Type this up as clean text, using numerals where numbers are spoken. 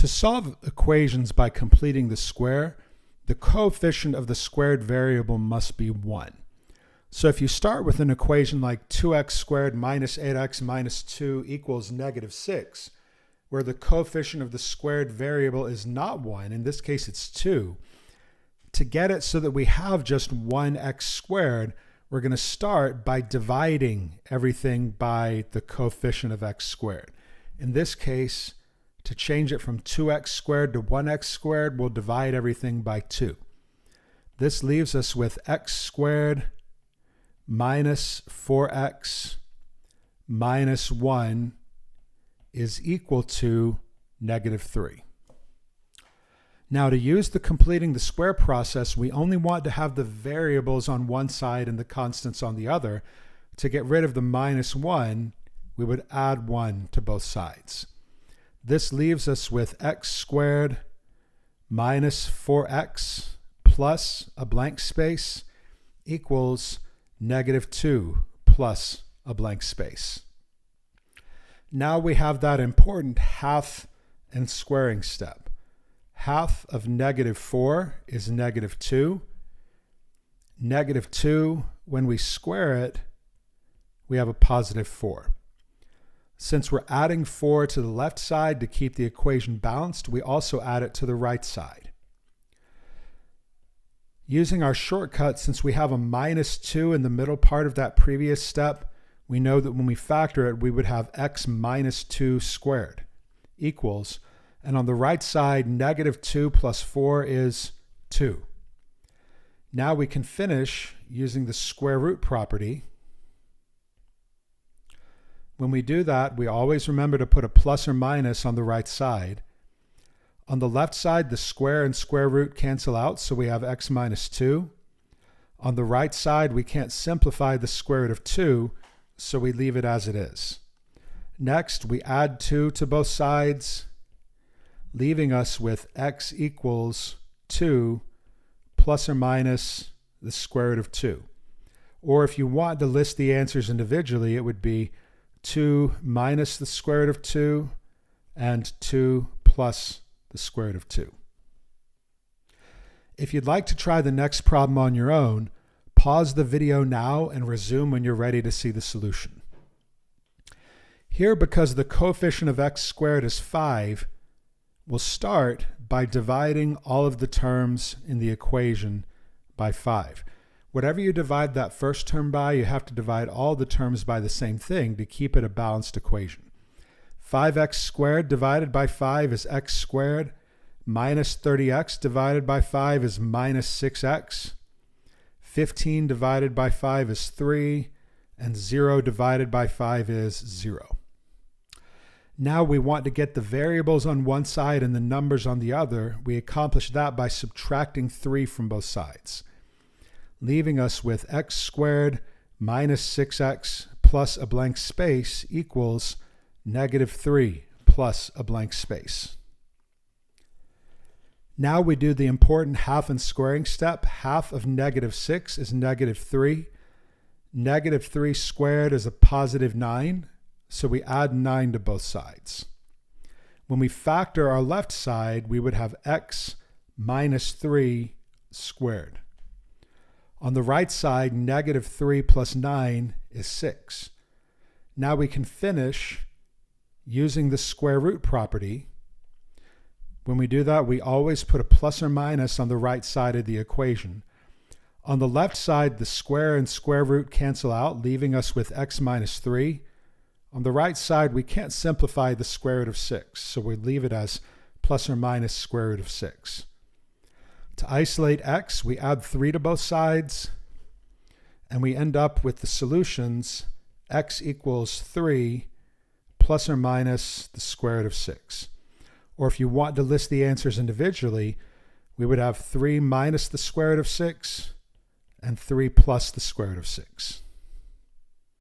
To solve equations by completing the square, the coefficient of the squared variable must be 1. So if you start with an equation like 2x squared minus 8x minus 2 equals negative 6, where the coefficient of the squared variable is not 1, in this case it's 2, to get it so that we have just 1x squared, we're going to start by dividing everything by the coefficient of x squared. In this case, to change it from 2x squared to 1x squared, we'll divide everything by 2. This leaves us with x squared minus 4x minus 1 is equal to negative 3. Now, to use the completing the square process, we only want to have the variables on one side and the constants on the other. To get rid of the minus 1, we would add 1 to both sides. This leaves us with x squared minus 4x plus a blank space equals negative 2 plus a blank space. Now we have that important half and squaring step. Half of negative 4 is negative 2. Negative 2, when we square it, we have a positive 4. Since we're adding 4 to the left side to keep the equation balanced, we also add it to the right side. Using our shortcut, since we have a minus 2 in the middle part of that previous step, we know that when we factor it, we would have x minus 2 squared equals, and on the right side, negative 2 plus 4 is 2. Now we can finish using the square root property. When we do that, we always remember to put a plus or minus on the right side. On the left side, the square and square root cancel out, so we have x minus 2. On the right side, we can't simplify the square root of 2, so we leave it as it is. Next, we add 2 to both sides, leaving us with x equals 2 plus or minus the square root of 2. Or if you want to list the answers individually, it would be 2 minus the square root of 2 and 2 plus the square root of 2. If you'd like to try the next problem on your own, pause the video now and resume when you're ready to see the solution. Here, because the coefficient of x squared is 5, we'll start by dividing all of the terms in the equation by 5. Whatever you divide that first term by, you have to divide all the terms by the same thing to keep it a balanced equation. 5x squared divided by 5 is x squared, minus 30x divided by 5 is minus 6x, 15 divided by 5 is 3, and 0 divided by 5 is 0. Now we want to get the variables on one side and the numbers on the other. We accomplish that by subtracting 3 from both sides, leaving us with x squared minus 6x plus a blank space equals negative 3 plus a blank space. Now we do the important half and squaring step. Half of negative 6 is negative 3. Negative 3 squared is a positive 9, so we add 9 to both sides. When we factor our left side, we would have x minus 3 squared. On the right side, negative 3 plus 9 is 6. Now we can finish using the square root property. When we do that, we always put a plus or minus on the right side of the equation. On the left side, the square and square root cancel out, leaving us with x minus 3. On the right side, we can't simplify the square root of 6, so we leave it as plus or minus square root of 6. To isolate x, we add 3 to both sides, and we end up with the solutions x equals 3 plus or minus the square root of 6. Or if you want to list the answers individually, we would have 3 minus the square root of 6 and 3 plus the square root of 6.